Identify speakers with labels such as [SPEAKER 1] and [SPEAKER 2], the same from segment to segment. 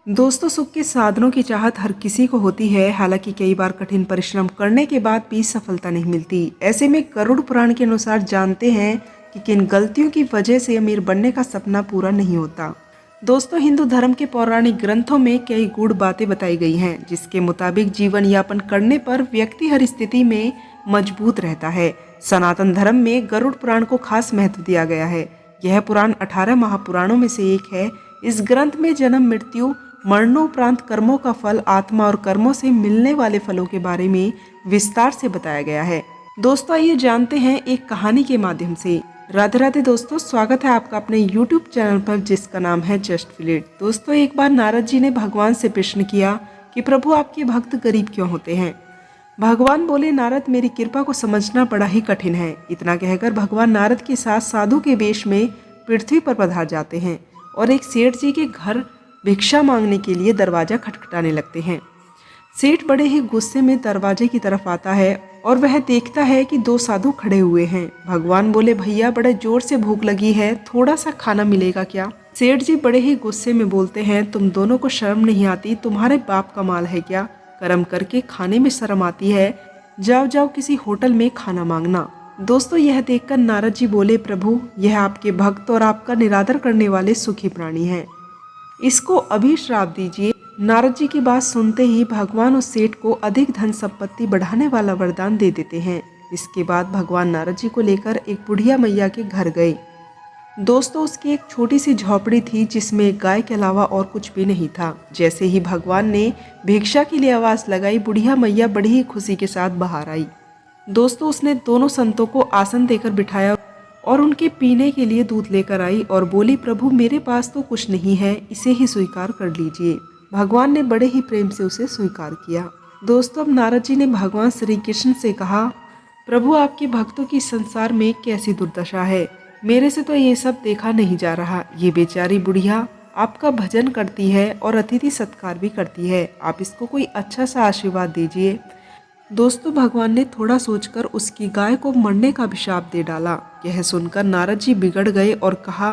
[SPEAKER 1] दोस्तों, सुख के साधनों की चाहत हर किसी को होती है। हालांकि कई बार कठिन परिश्रम करने के बाद भी सफलता नहीं मिलती। ऐसे में गरुड़ पुराण के अनुसार जानते हैं कि किन गलतियों की वजह से अमीर बनने का सपना पूरा नहीं होता। दोस्तों, हिंदू धर्म के पौराणिक ग्रंथों में कई गूढ़ बातें बताई गई हैं, जिसके मुताबिक जीवन यापन करने पर व्यक्ति हर स्थिति में मजबूत रहता है। सनातन धर्म में गरुड़ पुराण को खास महत्व दिया गया है। यह पुराण 18 महापुराणों में से एक है। इस ग्रंथ में जन्म, मृत्यु, मरणोपरांत कर्मों का फल, आत्मा और कर्मों से मिलने वाले फलों के बारे में विस्तार से बताया गया है। दोस्तों, आइए जानते हैं एक कहानी के माध्यम से। राधे राधे दोस्तों, स्वागत है आपका अपने YouTube चैनल पर, जिसका नाम है जस्ट फील इट। दोस्तों, एक बार नारद जी ने भगवान से प्रश्न किया कि प्रभु, आपके भक्त गरीब क्यों होते हैं। भगवान बोले, नारद, मेरी कृपा को समझना बड़ा ही कठिन है। इतना कहकर भगवान नारद के साथ साधु के वेश में पृथ्वी पर पधार जाते हैं और एक सेठ जी के घर भिक्षा मांगने के लिए दरवाजा खटखटाने लगते हैं। सेठ बड़े ही गुस्से में दरवाजे की तरफ आता है और वह देखता है कि दो साधु खड़े हुए हैं। भगवान बोले, भैया, बड़े जोर से भूख लगी है, थोड़ा सा खाना मिलेगा क्या। सेठ जी बड़े ही गुस्से में बोलते हैं, तुम दोनों को शर्म नहीं आती? तुम्हारे बाप का माल है क्या? कर्म करके खाने में शर्म आती है? जाओ जाओ, किसी होटल में खाना मांगना। दोस्तों, यह देखकर नारद जी बोले, प्रभु, यह आपके भक्त और आपका निरादर करने वाले सुखी प्राणी हैं, इसको अभी श्राप दीजिए। नारद जी की बात सुनते ही भगवान उस सेठ को अधिक धन संपत्ति बढ़ाने वाला वरदान दे देते हैं। इसके बाद भगवान नारद जी को लेकर एक बुढ़िया मैया के घर गए। दोस्तों, उसकी एक छोटी सी झोपड़ी थी, जिसमें एक गाय के अलावा और कुछ भी नहीं था। जैसे ही भगवान ने भिक्षा के लिए आवाज लगाई, बुढ़िया मैया बड़ी ही खुशी के साथ बाहर आई। दोस्तों, उसने दोनों संतों को आसन देकर बिठाया और उनके पीने के लिए दूध लेकर आई और बोली, प्रभु, मेरे पास तो कुछ नहीं है, इसे ही स्वीकार कर लीजिए। भगवान ने बड़े ही प्रेम से उसे स्वीकार किया। दोस्तों, अब नारद जी ने भगवान श्री कृष्ण से कहा, प्रभु, आपके भक्तों की संसार में कैसी दुर्दशा है। मेरे से तो ये सब देखा नहीं जा रहा। ये बेचारी बुढ़िया आपका भजन करती है और अतिथि सत्कार भी करती है। आप इसको कोई अच्छा सा आशीर्वाद दीजिए। दोस्तों, भगवान ने थोड़ा सोचकर उसकी गाय को मरने का अभिशाप दे डाला। यह सुनकर नारद जी बिगड़ गए और कहा,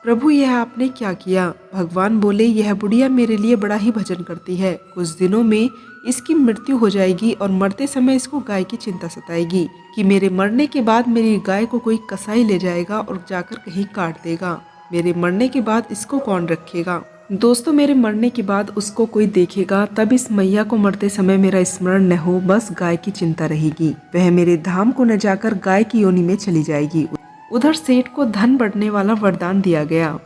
[SPEAKER 1] प्रभु, यह आपने क्या किया। भगवान बोले, यह बुढ़िया मेरे लिए बड़ा ही भजन करती है। कुछ दिनों में इसकी मृत्यु हो जाएगी और मरते समय इसको गाय की चिंता सताएगी कि मेरे मरने के बाद मेरी गाय को कोई कसाई ले जाएगा और जाकर कहीं काट देगा। मेरे मरने के बाद इसको कौन रखेगा। दोस्तों, मेरे मरने के बाद उसको कोई देखेगा, तब इस मैया को मरते समय मेरा स्मरण न हो, बस गाय की चिंता रहेगी। वह मेरे धाम को न जाकर गाय की योनि में चली जाएगी। उधर सेठ को धन बढ़ने वाला वरदान दिया गया।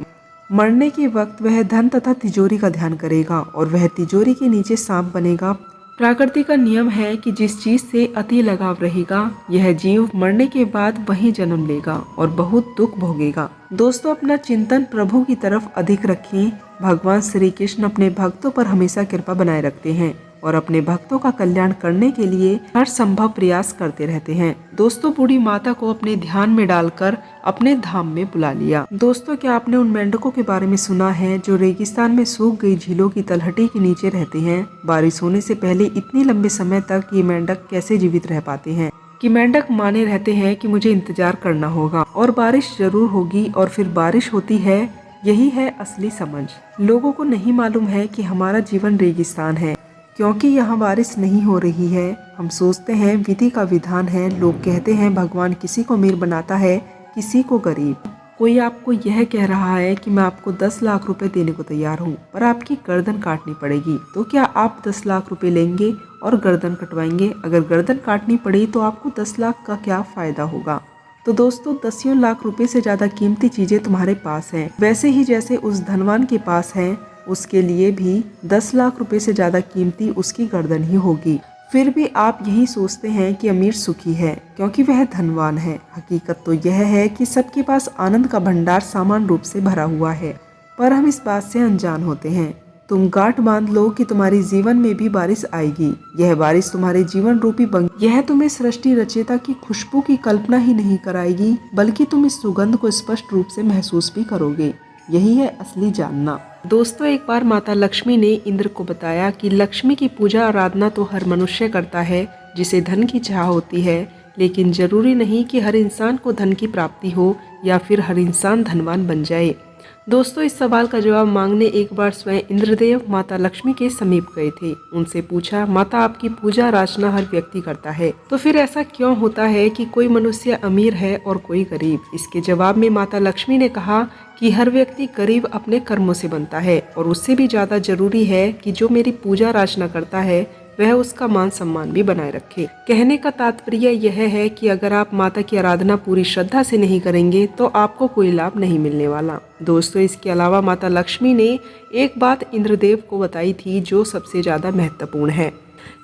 [SPEAKER 1] मरने के वक्त वह धन तथा तिजोरी का ध्यान करेगा और वह तिजोरी के नीचे सांप बनेगा। प्रकृति का नियम है कि जिस चीज से अति लगाव रहेगा, यह जीव मरने के बाद वहीं जन्म लेगा और बहुत दुख भोगेगा। दोस्तों, अपना चिंतन प्रभु की तरफ अधिक रखें। भगवान श्री कृष्ण अपने भक्तों पर हमेशा कृपा बनाए रखते हैं और अपने भक्तों का कल्याण करने के लिए हर संभव प्रयास करते रहते हैं। दोस्तों, बूढ़ी माता को अपने ध्यान में डालकर अपने धाम में बुला लिया। दोस्तों, क्या आपने उन मेंढकों के बारे में सुना है जो रेगिस्तान में सूख गई झीलों की तलहटी के नीचे रहते हैं। बारिश होने से पहले इतनी लंबे समय तक ये मेंढक कैसे जीवित रह पाते हैं कि मेंढक माने रहते हैं कि मुझे इंतजार करना होगा और बारिश जरूर होगी, और फिर बारिश होती है। यही है असली समझ। लोगों को नहीं मालूम है कि हमारा जीवन रेगिस्तान है, क्योंकि यहाँ बारिश नहीं हो रही है। हम सोचते हैं विधि का विधान है। लोग कहते हैं भगवान किसी को अमीर बनाता है, किसी को गरीब। कोई आपको यह कह रहा है कि मैं आपको 10 लाख रुपए देने को तैयार हूँ, पर आपकी गर्दन काटनी पड़ेगी। तो क्या आप 10 लाख रुपए लेंगे और गर्दन कटवाएंगे? अगर गर्दन काटनी पड़ी तो आपको 10 लाख का क्या फायदा होगा। तो दोस्तों, 10 लाख रुपए से ज्यादा कीमती चीजें तुम्हारे पास हैं। वैसे ही जैसे उस धनवान के पास है, उसके लिए भी 10 लाख रुपए से ज्यादा कीमती उसकी गर्दन ही होगी। फिर भी आप यही सोचते हैं कि अमीर सुखी है क्योंकि वह धनवान है। हकीकत तो यह है कि सबके पास आनंद का भंडार समान रूप से भरा हुआ है, पर हम इस बात से अनजान होते हैं। तुम गांठ बांध लो कि तुम्हारे जीवन में भी बारिश आएगी। यह बारिश तुम्हारे जीवन रूपी यह तुम्हें सृष्टि रचयिता की खुशबू की कल्पना ही नहीं कराएगी, बल्कि तुम इस सुगंध को स्पष्ट रूप से महसूस भी करोगे। यही है असली जानना। दोस्तों, एक बार माता लक्ष्मी ने इंद्र को बताया कि लक्ष्मी की पूजा आराधना तो हर मनुष्य करता है जिसे धन की चाह होती है, लेकिन जरूरी नहीं कि हर इंसान को धन की प्राप्ति हो या फिर हर इंसान धनवान बन जाए। दोस्तों, इस सवाल का जवाब मांगने एक बार स्वयं इंद्रदेव माता लक्ष्मी के समीप गए थे। उनसे पूछा, माता आपकी पूजा अर्चना हर व्यक्ति करता है, तो फिर ऐसा क्यों होता है कि कोई मनुष्य अमीर है और कोई गरीब? इसके जवाब में माता लक्ष्मी ने कहा कि हर व्यक्ति गरीब अपने कर्मों से बनता है, और उससे भी ज्यादा जरूरी है कि जो मेरी पूजा अर्चना करता है वह उसका मान सम्मान भी बनाए रखे। कहने का तात्पर्य यह है कि अगर आप माता की आराधना पूरी श्रद्धा से नहीं करेंगे तो आपको कोई लाभ नहीं मिलने वाला। दोस्तों, इसके अलावा माता लक्ष्मी ने एक बात इंद्रदेव को बताई थी जो सबसे ज्यादा महत्वपूर्ण है।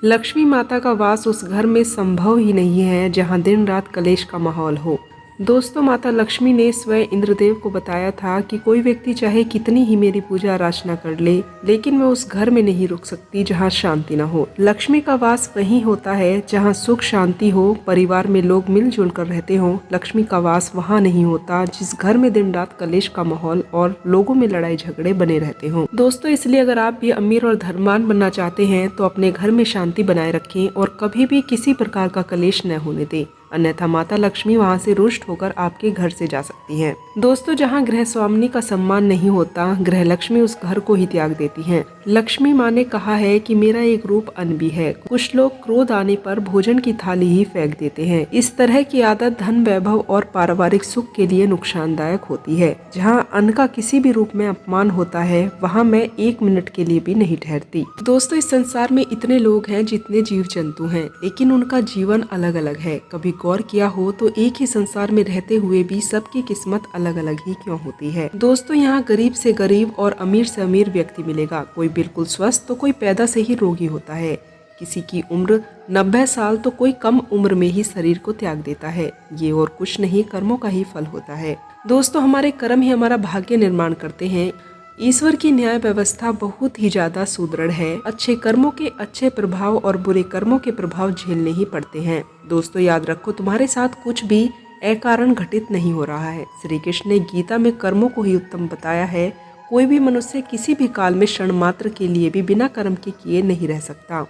[SPEAKER 1] लक्ष्मी माता का वास उस घर में संभव ही नहीं है जहाँ दिन रात कलेश का माहौल हो। दोस्तों, माता लक्ष्मी ने स्वयं इंद्रदेव को बताया था कि कोई व्यक्ति चाहे कितनी ही मेरी पूजा अर्चना कर ले, लेकिन मैं उस घर में नहीं रुक सकती जहाँ शांति न हो। लक्ष्मी का वास वहीं होता है जहाँ सुख शांति हो, परिवार में लोग मिलजुल कर रहते हों। लक्ष्मी का वास वहाँ नहीं होता जिस घर में दिन रात कलेश का माहौल और लोगों में लड़ाई झगड़े बने रहते हों। दोस्तों, इसलिए अगर आप भी अमीर और धर्मवान बनना चाहते हैं तो अपने घर में शांति बनाए रखें और कभी भी किसी प्रकार का कलेश न होने दें, अन्यथा माता लक्ष्मी वहां से रुष्ट होकर आपके घर से जा सकती हैं। दोस्तों, जहां गृह स्वामिनी का सम्मान नहीं होता, गृह लक्ष्मी उस घर को ही त्याग देती हैं। लक्ष्मी माँ ने कहा है कि मेरा एक रूप अन्न भी है। कुछ लोग क्रोध आने पर भोजन की थाली ही फेंक देते हैं। इस तरह की आदत धन वैभव और पारिवारिक सुख के लिए नुकसानदायक होती है। जहाँ अन्न का किसी भी रूप में अपमान होता है, वहाँ मैं एक मिनट के लिए भी नहीं ठहरती। दोस्तों, इस संसार में इतने लोग हैं जितने जीव जंतु हैं, लेकिन उनका जीवन अलग अलग है। कभी गौर किया हो तो एक ही संसार में रहते हुए भी सबकी किस्मत अलग अलग ही क्यों होती है? दोस्तों, यहाँ गरीब से गरीब और अमीर से अमीर व्यक्ति मिलेगा। कोई बिल्कुल स्वस्थ तो कोई पैदा से ही रोगी होता है। किसी की उम्र 90 साल तो कोई कम उम्र में ही शरीर को त्याग देता है। ये और कुछ नहीं, कर्मों का ही फल होता है। दोस्तों, हमारे कर्म ही हमारा भाग्य निर्माण करते हैं। ईश्वर की न्याय व्यवस्था बहुत ही ज्यादा सुदृढ़ है। अच्छे कर्मों के अच्छे प्रभाव और बुरे कर्मों के प्रभाव झेलने ही पड़ते हैं। दोस्तों, याद रखो, तुम्हारे साथ कुछ भी अकारण घटित नहीं हो रहा है। श्री कृष्ण ने गीता में कर्मों को ही उत्तम बताया है। कोई भी मनुष्य किसी भी काल में क्षण मात्र के लिए भी बिना कर्म के किए नहीं रह सकता,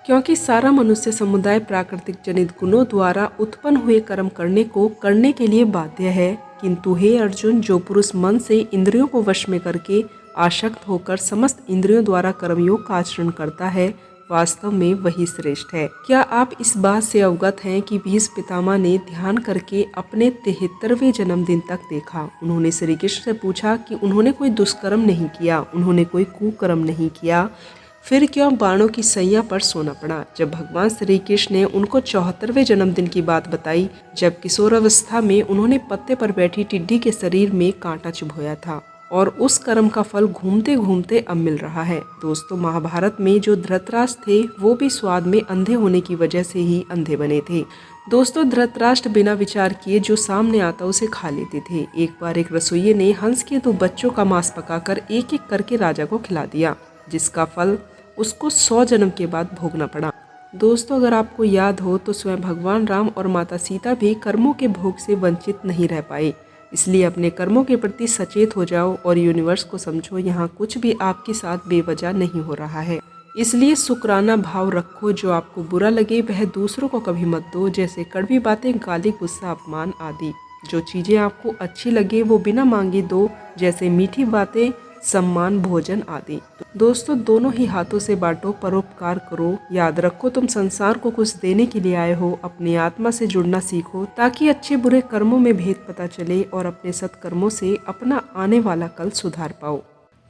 [SPEAKER 1] क्योंकि सारा मनुष्य समुदाय प्राकृतिक जनित गुणों द्वारा उत्पन्न हुए कर्म करने के लिए बाध्य है। किंतु हे अर्जुन, जो पुरुष मन से इंद्रियों को वश में करके आसक्त होकर समस्त इंद्रियों द्वारा कर्मयोग का आचरण करता है, वास्तव में वही श्रेष्ठ है। क्या आप इस बात से अवगत हैं कि भीष्म पितामह ने ध्यान करके अपने 73वें जन्मदिन तक देखा? उन्होंने श्री कृष्ण से पूछा कि उन्होंने कोई दुष्कर्म नहीं किया, उन्होंने कोई कुकर्म नहीं किया, फिर क्यों बाणों की सैया पर सोना पड़ा? जब भगवान श्री कृष्ण ने उनको 74वें जन्मदिन की बात बताई, जब किशोर अवस्था में उन्होंने पत्ते पर बैठी टिड्डी के शरीर में कांटा चुभोया था, और उस कर्म का फल घूमते घूमते अब मिल रहा है। दोस्तों, महाभारत में जो धृतराष्ट्र थे वो भी स्वाद में अंधे होने की वजह से ही अंधे बने थे। दोस्तों, धृतराष्ट्र बिना विचार किए जो सामने आता उसे खा लेते थे। एक बार एक रसोइये ने हंस के 2 बच्चों का मांस पकाकर एक एक करके राजा को खिला दिया, जिसका फल उसको 100 जन्म के बाद भोगना पड़ा। दोस्तों, अगर आपको याद हो तो स्वयं भगवान राम और माता सीता भी कर्मों के भोग से वंचित नहीं रह पाए। इसलिए अपने कर्मों के प्रति सचेत हो जाओ और यूनिवर्स को समझो, यहाँ कुछ भी आपके साथ बेवजह नहीं हो रहा है। इसलिए शुक्राना भाव रखो। जो आपको बुरा लगे वह दूसरों को कभी मत दो, जैसे कड़वी बातें, गाली, गुस्सा, अपमान आदि। जो चीज़ें आपको अच्छी लगे वो बिना मांगे दो, जैसे मीठी बातें, सम्मान, भोजन आदि। दोस्तों, दोनों ही हाथों से बांटो, परोपकार करो। याद रखो, तुम संसार को कुछ देने के लिए आए हो। अपनी आत्मा से जुड़ना सीखो ताकि अच्छे बुरे कर्मों में भेद पता चले और अपने सत्कर्मों से अपना आने वाला कल सुधार पाओ।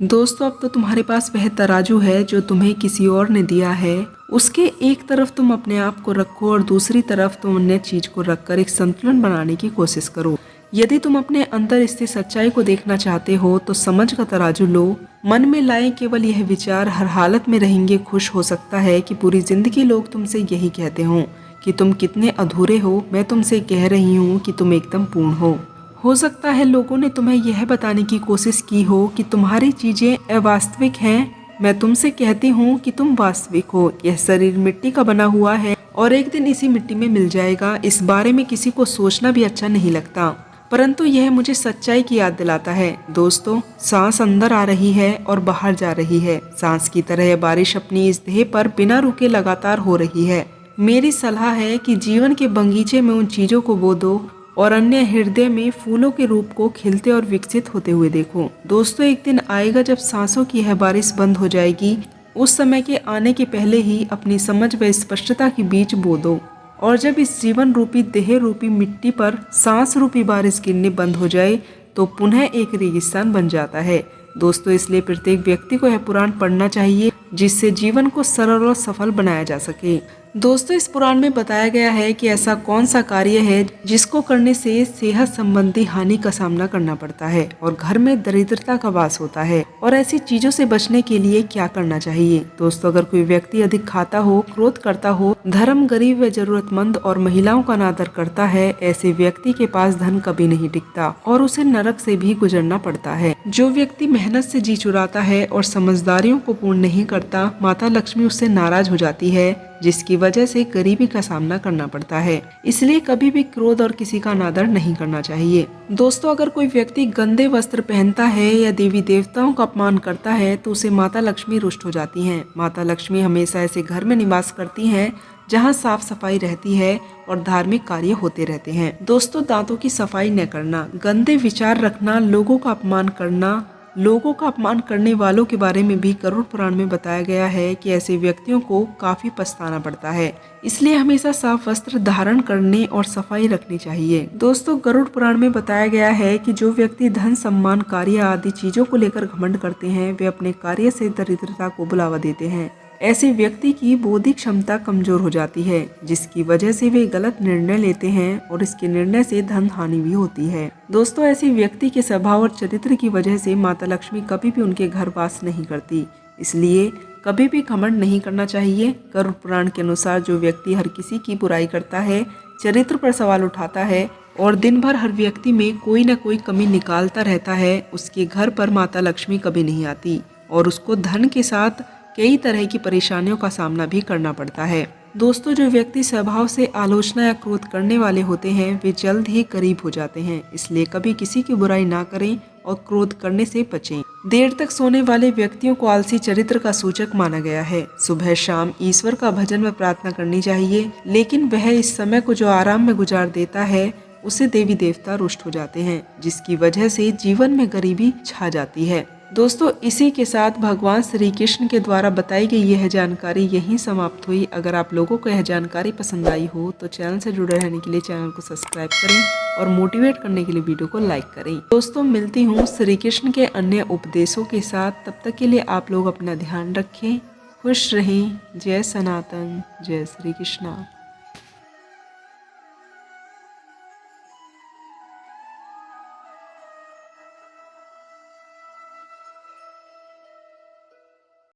[SPEAKER 1] दोस्तों, अब तो तुम्हारे पास वह तराजू है जो तुम्हें किसी और ने दिया है। उसके एक तरफ तुम अपने आप को रखो और दूसरी तरफ तुम अन्य चीज को रखकर एक संतुलन बनाने की कोशिश करो। यदि तुम अपने अंदर स्थित सच्चाई को देखना चाहते हो तो समझ का तराजू लो। मन में लाए केवल यह विचार, हर हालत में रहेंगे खुश। हो सकता है कि पूरी जिंदगी लोग तुमसे यही कहते हों कि तुम कितने अधूरे हो। मैं तुमसे कह रही हूँ कि तुम एकदम पूर्ण हो सकता है लोगों ने तुम्हें यह बताने की कोशिश की हो कि तुम्हारी चीजें अवास्तविक हैं। मैं तुमसे कहती हूँ कि तुम वास्तविक हो। यह शरीर मिट्टी का बना हुआ है और एक दिन इसी मिट्टी में मिल जाएगा। इस बारे में किसी को सोचना भी अच्छा नहीं लगता, परंतु यह मुझे सच्चाई की याद दिलाता है। दोस्तों, सांस अंदर आ रही है और बाहर जा रही है। सांस की तरह बारिश अपनी इस देह पर बिना रुके लगातार हो रही है। मेरी सलाह है कि जीवन के बगीचे में उन चीजों को बो दो और अन्य हृदय में फूलों के रूप को खिलते और विकसित होते हुए देखो। दोस्तों, एक दिन आएगा जब सांसों की यह बारिश बंद हो जाएगी। उस समय के आने के पहले ही अपनी समझ व स्पष्टता के बीज बो दो, और जब इस जीवन रूपी देह रूपी मिट्टी पर सांस रूपी बारिश गिरने बंद हो जाए तो पुनः एक रेगिस्तान बन जाता है। दोस्तों, इसलिए प्रत्येक व्यक्ति को यह पुराण पढ़ना चाहिए, जिससे जीवन को सरल और सफल बनाया जा सके। दोस्तों, इस पुराण में बताया गया है कि ऐसा कौन सा कार्य है जिसको करने से सेहत संबंधी हानि का सामना करना पड़ता है और घर में दरिद्रता का वास होता है, और ऐसी चीजों से बचने के लिए क्या करना चाहिए। दोस्तों, अगर कोई व्यक्ति अधिक खाता हो, क्रोध करता हो, धर्म, गरीब व जरूरतमंद और महिलाओं का अनादर करता है, ऐसे व्यक्ति के पास धन कभी नहीं टिकता और उसे नरक से भी गुजरना पड़ता है। जो व्यक्ति मेहनत से जी चुराता है और समझदारियों को पूर्ण नहीं करता, माता लक्ष्मी उससे नाराज हो जाती है, जिसकी वजह से गरीबी का सामना करना पड़ता है। इसलिए कभी भी क्रोध और किसी का अनादर नहीं करना चाहिए। दोस्तों, अगर कोई व्यक्ति गंदे वस्त्र पहनता है या देवी देवताओं का अपमान करता है तो उसे माता लक्ष्मी रुष्ट हो जाती हैं। माता लक्ष्मी हमेशा ऐसे घर में निवास करती हैं जहां साफ सफाई रहती है और धार्मिक कार्य होते रहते हैं। दोस्तों, दांतों की सफाई न करना, गंदे विचार रखना, लोगों का अपमान करना, लोगों का अपमान करने वालों के बारे में भी गरुड़ पुराण में बताया गया है कि ऐसे व्यक्तियों को काफी पछताना पड़ता है। इसलिए हमेशा साफ वस्त्र धारण करने और सफाई रखनी चाहिए। दोस्तों, गरुड़ पुराण में बताया गया है कि जो व्यक्ति धन, सम्मान, कार्य आदि चीजों को लेकर घमंड करते हैं, वे अपने कार्य से दरिद्रता को बुलावा देते हैं। ऐसे व्यक्ति की बौद्धिक क्षमता कमजोर हो जाती है, जिसकी वजह से वे गलत निर्णय लेते हैं और इसके निर्णय से धन हानि भी होती है। दोस्तों, ऐसे व्यक्ति के स्वभाव और चरित्र की वजह से माता लक्ष्मी कभी भी उनके घर वास नहीं करती। इसलिए कभी भी घमंड नहीं करना चाहिए। गरुड़ पुराण के अनुसार जो व्यक्ति हर किसी की बुराई करता है, चरित्र पर सवाल उठाता है और दिन भर हर व्यक्ति में कोई न कोई कमी निकालता रहता है, उसके घर पर माता लक्ष्मी कभी नहीं आती और उसको धन के साथ कई तरह की परेशानियों का सामना भी करना पड़ता है। दोस्तों, जो व्यक्ति स्वभाव से आलोचना या क्रोध करने वाले होते हैं, वे जल्द ही गरीब हो जाते हैं। इसलिए कभी किसी की बुराई ना करें और क्रोध करने से बचें। देर तक सोने वाले व्यक्तियों को आलसी चरित्र का सूचक माना गया है। सुबह शाम ईश्वर का भजन व प्रार्थना करनी चाहिए, लेकिन वह इस समय को जो आराम में गुजार देता है, उसे देवी देवता रुष्ट हो जाते हैं, जिसकी वजह से जीवन में गरीबी छा जाती है। दोस्तों, इसी के साथ भगवान श्री कृष्ण के द्वारा बताई गई यह जानकारी यहीं समाप्त हुई। अगर आप लोगों को यह जानकारी पसंद आई हो तो चैनल से जुड़े रहने के लिए चैनल को सब्सक्राइब करें और मोटिवेट करने के लिए वीडियो को लाइक करें। दोस्तों, मिलती हूँ श्री कृष्ण के अन्य उपदेशों के साथ। तब तक के लिए आप लोग अपना ध्यान रखें, खुश रहें। जय सनातन, जय श्री कृष्णा।